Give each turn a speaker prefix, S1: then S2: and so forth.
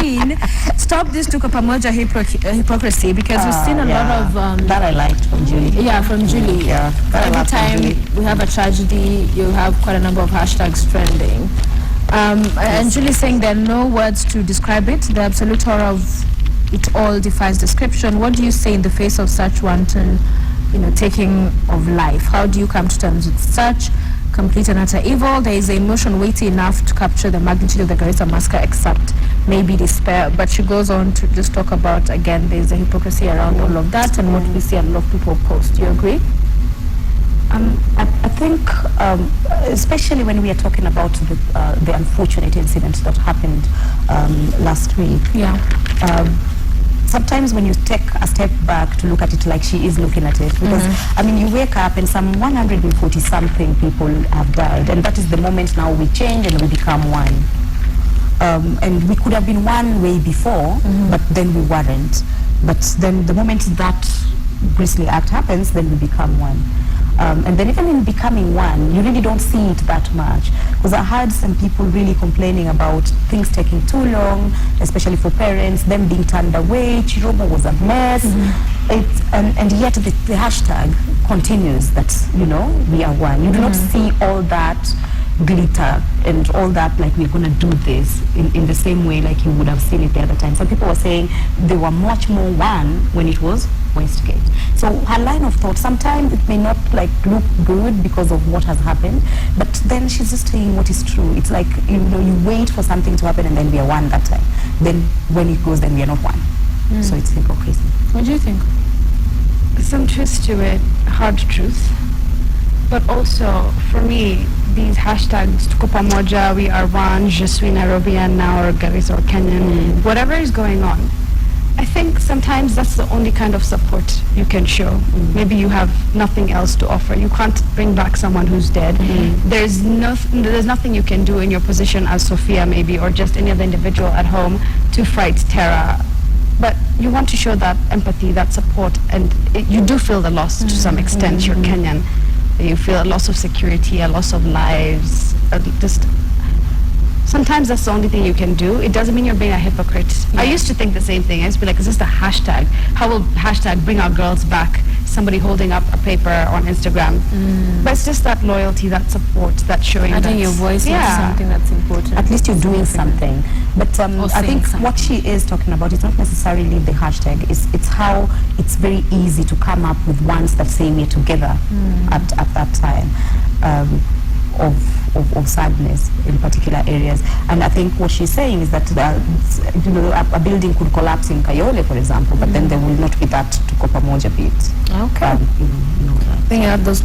S1: seen stop this tuko pamoja hypocrisy, because we've seen a lot of
S2: that I liked from Julie.
S1: Yeah, from Julie.
S2: Yeah,
S1: every time we have a tragedy, you have quite a number of hashtags trending. And Julie saying there are no words to describe it. The absolute horror of it all defies description. What do you say in the face of such wanton, taking of life? How do you come to terms with such complete and utter evil? There is an emotion weighty enough to capture the magnitude of the Garissa massacre, except maybe despair. But she goes on to just talk about, again, there's a hypocrisy around all of that, and what we see a lot of people post. Do you agree?
S2: I think, especially when we are talking about the unfortunate incident that happened last week.
S1: Yeah.
S2: Sometimes when you take a step back to look at it like she is looking at it, because you wake up and some 140 something people have died, and that is the moment now we change and we become one. And we could have been one way before, but then we weren't. But then the moment that grisly act happens, then we become one. And then even in becoming one, you really don't see it that much. Because I heard some people really complaining about things taking too long, especially for parents, them being turned away. Chiromo was a mess. And yet the hashtag continues that, we are one. You do not see all that glitter and all that, like we're going to do this in the same way like you would have seen it the other time. Some people were saying they were much more one when it was Westgate. So her line of thought, sometimes it may not look good because of what has happened, but then she's just saying what is true. It's like, you wait for something to happen and then we are one that time. Then when it goes, then we are not one. So it's hypocrisy.
S1: What do you think?
S3: Some truth to it, hard truth. But also, for me, these hashtags, tuko pamoja, we are one, je suis Nairobian now, or Garissa or Kenyan, whatever is going on, I think sometimes that's the only kind of support you can show. Maybe you have nothing else to offer. You can't bring back someone who's dead. There's nothing you can do in your position as Sophia maybe, or just any other individual at home to fight terror. But you want to show that empathy, that support, and you do feel the loss to some extent. You're Kenyan. You feel a loss of security, a loss of lives, just sometimes that's the only thing you can do. It doesn't mean you're being a hypocrite. I used to think the same thing. I used to be like, is this a hashtag? How will hashtag bring our girls back? Somebody holding up a paper on Instagram. But it's just that loyalty, that support, that showing.
S1: Adding your voice is something that's important.
S2: At least you're doing something. But I think what she is talking about is not necessarily the hashtag. It's how it's very easy to come up with ones that say we're together at that time of sadness in particular areas. And I think what she's saying is that a building could collapse in Kayole, for example, but then there will not be that tuko pamoja bit.
S1: Okay. Bring out those